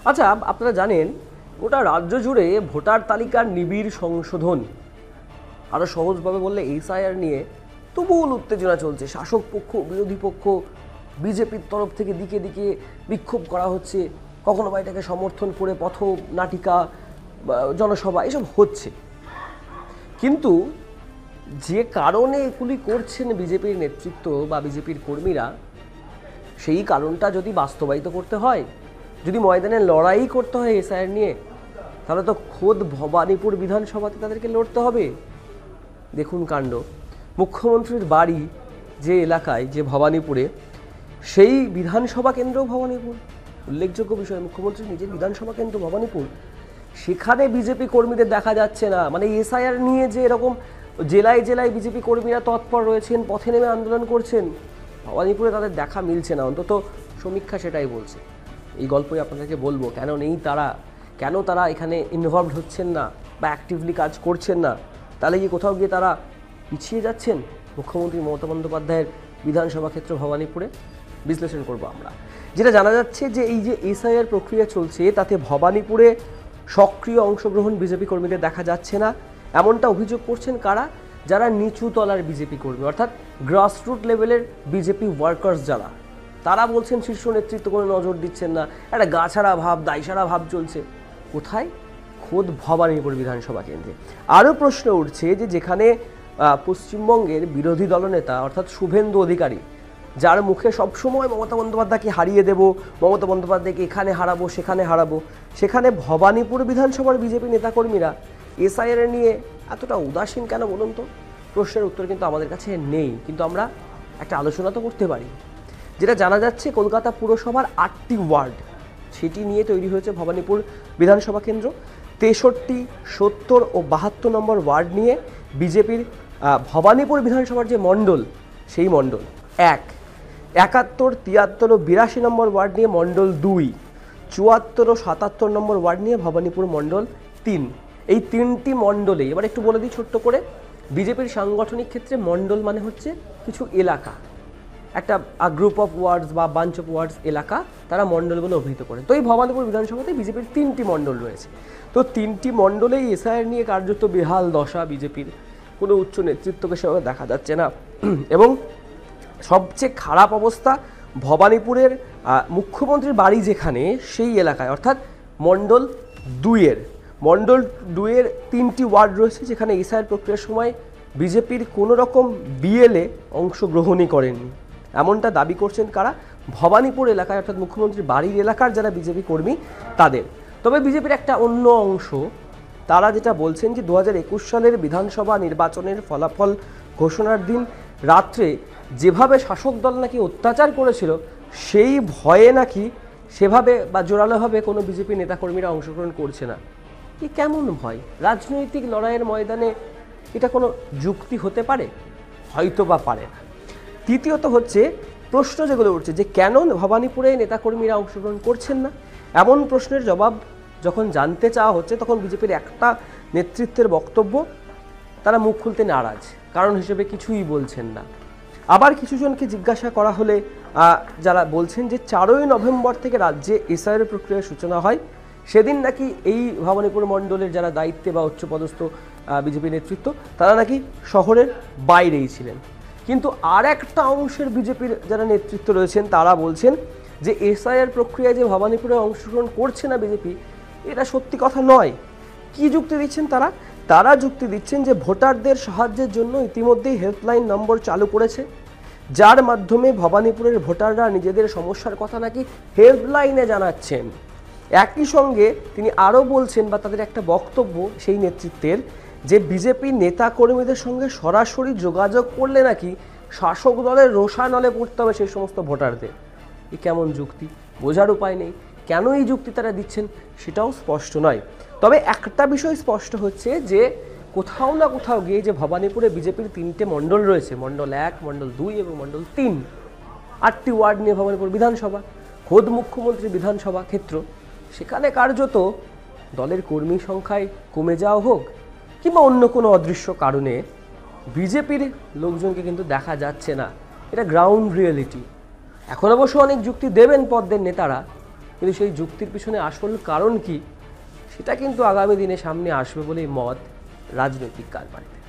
আচ্ছা, আপনারা জানেন গোটা রাজ্য জুড়ে ভোটার তালিকার নিবিড় সংশোধন, আরও সহজভাবে বললে এসআইআর নিয়ে তুমুল উত্তেজনা চলছে। শাসক পক্ষ, বিরোধী পক্ষ, বিজেপির তরফ থেকে দিকে দিকে বিক্ষোভ করা হচ্ছে, কখনো বা এটাকে সমর্থন করে পথ নাটিকা, জনসভা এসব হচ্ছে। কিন্তু যে কারণে এগুলি করছেন বিজেপির নেতৃত্ব বা বিজেপির কর্মীরা, সেই কারণটা যদি বাস্তবায়িত করতে হয়, যদি ময়দানে লড়াই করতে হয় এসআইআর নিয়ে, তাহলে তো খোদ ভবানীপুর বিধানসভাতে তাদেরকে লড়তে হবে। দেখুন কাণ্ড, মুখ্যমন্ত্রীর বাড়ি যে এলাকায়, যে ভবানীপুরে, সেই বিধানসভা কেন্দ্র ভবানীপুর। উল্লেখযোগ্য বিষয়, মুখ্যমন্ত্রী নিজের বিধানসভা কেন্দ্র ভবানীপুর, সেখানে বিজেপি কর্মীদের দেখা যাচ্ছে না। মানে এসআইআর নিয়ে যে এরকম জেলায় জেলায় বিজেপি কর্মীরা তৎপর রয়েছেন, পথে নেমে আন্দোলন করছেন, ভবানীপুরে তাদের দেখা মিলছে না। অন্তত সমীক্ষা সেটাই বলছে। এই গল্পই আপনাদেরকে বলবো, কেন নেই তারা, কেন তারা এখানে ইনভলভড হচ্ছেন না বা অ্যাক্টিভলি কাজ করছেন না। তাহলে কি কোথাও গিয়ে তারা পিছিয়ে যাচ্ছেন মুখ্যমন্ত্রী মমতা বন্দ্যোপাধ্যায়ের বিধানসভা ক্ষেত্র ভবানীপুরে? বিশ্লেষণ করব আমরা। যেটা জানা যাচ্ছে যে এই যে এসআইআর প্রক্রিয়া চলছে, তাতে ভবানীপুরে সক্রিয় অংশগ্রহণ বিজেপি কর্মীদের দেখা যাচ্ছে না। এমনটা অভিযোগ করছেন কারা? যারা নিচু তলার বিজেপি কর্মী, অর্থাৎ গ্রাসরুট লেভেলের বিজেপি ওয়ার্কার্স যারা, তারা বলছেন শীর্ষ নেতৃত্ব কোনো নজর দিচ্ছেন না, একটা গাছাড়া ভাব, দায়সারা ভাব চলছে। কোথায়? খোদ ভবানীপুর বিধানসভা কেন্দ্রে। আরও প্রশ্ন উঠছে যে যেখানে পশ্চিমবঙ্গের বিরোধী দলনেতা অর্থাৎ শুভেন্দু অধিকারী, যার মুখে সবসময় মমতা বন্দ্যোপাধ্যায়কে হারিয়ে দেব, মমতা বন্দ্যোপাধ্যায়কে এখানে হারাবো সেখানে হারাবো, সেখানে ভবানীপুর বিধানসভার বিজেপি নেতাকর্মীরা এসআইআর নিয়ে এতটা উদাসীন কেন বলুন তো? প্রশ্নের উত্তর কিন্তু আমাদের কাছে নেই, কিন্তু আমরা একটা আলোচনা তো করতে পারি। যেটা জানা যাচ্ছে, কলকাতা পুরসভার 8টি ওয়ার্ড, সেটি নিয়ে তৈরি হয়েছে ভবানীপুর বিধানসভা কেন্দ্র। 63, 70 ও 72 নম্বর ওয়ার্ড নিয়ে বিজেপির ভবানীপুর বিধানসভার যে মণ্ডল, সেই মণ্ডল 1, 71, 73 ও 82 নম্বর ওয়ার্ড নিয়ে মণ্ডল 2, 74 ও 77 নম্বর ওয়ার্ড নিয়ে ভবানীপুর মণ্ডল 3। এই 3টি মণ্ডলে, এবার একটু বলে দিই ছোট্ট করে, বিজেপির সাংগঠনিক ক্ষেত্রে মণ্ডল মানে হচ্ছে কিছু এলাকা, একটা গ্রুপ অফ ওয়ার্ডস বা বাঞ্চ অফ ওয়ার্ডস এলাকা, তারা মণ্ডল বলে অভিহিত করে। তো এই ভবানীপুর বিধানসভাতে বিজেপির 3টি মণ্ডল রয়েছে। তো 3টি মণ্ডলেই এসআইআর নিয়ে কার্যত বেহাল দশা বিজেপির, কোনো উচ্চ নেতৃত্বকে সেভাবে দেখা যাচ্ছে না। এবং সবচেয়ে খারাপ অবস্থা ভবানীপুরের মুখ্যমন্ত্রীর বাড়ি যেখানে, সেই এলাকায়, অর্থাৎ মণ্ডল 2-এর। মণ্ডল 2-এর 3টি ওয়ার্ড রয়েছে যেখানে এসআইআর প্রক্রিয়ার সময় বিজেপির কোনো রকম বিএলএ অংশগ্রহণই করেনি, এমনটা দাবি করছেন কারা? ভবানীপুর এলাকায়, অর্থাৎ মুখ্যমন্ত্রীর বাড়ির এলাকার যারা বিজেপি কর্মী তাদের। তবে বিজেপির একটা অন্য অংশ, তারা যেটা বলছেন যে 2021 সালের বিধানসভা নির্বাচনের ফলাফল ঘোষণার দিন রাত্রে যেভাবে শাসক দল নাকি অত্যাচার করেছিল, সেই ভয়ে নাকি সেভাবে বা জোরালোভাবে কোনো বিজেপি নেতাকর্মীরা অংশগ্রহণ করছে না। কি কেমন ভয়? রাজনৈতিক লড়াইয়ের ময়দানে এটা কোনো যুক্তি হতে পারে? হয়তো বা পারে না। তৃতীয়ত হচ্ছে প্রশ্ন যেগুলো উঠছে যে কেন ভবানীপুরে নেতাকর্মীরা অংশগ্রহণ করছেন না, এমন প্রশ্নের জবাব যখন জানতে চাওয়া হচ্ছে, তখন বিজেপির একটা নেতৃত্বের বক্তব্য, তারা মুখ খুলতে নারাজ, কারণ হিসেবে কিছুই বলছেন না। আবার কিছুজনকে জিজ্ঞাসা করা হলে যারা বলছেন যে 4ই নভেম্বর থেকে রাজ্যে এসআইআর প্রক্রিয়ার সূচনা হয়, সেদিন নাকি এই ভবানীপুর মণ্ডলের যারা দায়িত্বে বা উচ্চপদস্থ বিজেপি নেতৃত্ব, তারা নাকি শহরের বাইরেই ছিলেন। কিন্তু আর একটা অংশের বিজেপির যারা নেতৃত্ব রয়েছেন, তারা বলছেন যে এসআইআর প্রক্রিয়ায় যে ভবানীপুরে অংশগ্রহণ করছে না বিজেপি, এটা সত্যি কথা নয়। কি যুক্তি দিচ্ছেন তারা? তারা যুক্তি দিচ্ছেন যে ভোটারদের সাহায্যের জন্য ইতিমধ্যেই হেল্পলাইন নম্বর চালু করেছে, যার মাধ্যমে ভবানীপুরের ভোটাররা নিজেদের সমস্যার কথা নাকি হেল্পলাইনে জানাচ্ছেন। একই সঙ্গে তিনি আরও বলছেন, বা তাদের একটা বক্তব্য সেই নেতৃত্বের, যে বিজেপি নেতাকর্মীদের সঙ্গে সরাসরি যোগাযোগ করলে নাকি শাসক দলের রোষানলে পড়তে হবে সেই সমস্ত ভোটারদের। এ কেমন যুক্তি? বোঝার উপায় নেই। কেন এই যুক্তি তারা দিচ্ছেন সেটাও স্পষ্ট নয়। তবে একটা বিষয় স্পষ্ট হচ্ছে যে কোথাও না কোথাও গিয়ে যে ভবানীপুরে বিজেপির 3টে মণ্ডল রয়েছে, মণ্ডল 1, মণ্ডল 2 এবং মণ্ডল 3, 8টি ওয়ার্ড নিয়ে ভবানীপুর বিধানসভা, খোদ মুখ্যমন্ত্রী বিধানসভা ক্ষেত্র, সেখানে কার্যত দলের কর্মী সংখ্যায় কমে যাওয়া হোক কিংবা অন্য কোনো অদৃশ্য কারণে বিজেপির লোকজনকে কিন্তু দেখা যাচ্ছে না। এটা গ্রাউন্ড রিয়েলিটি। এখন অবশ্য অনেক যুক্তি দেবেন পদ্মের নেতারা, কিন্তু সেই যুক্তির পিছনে আসল কারণ কি সেটা কিন্তু আগামী দিনে সামনে আসবে বলেই মত রাজনৈতিক কারবারিতে।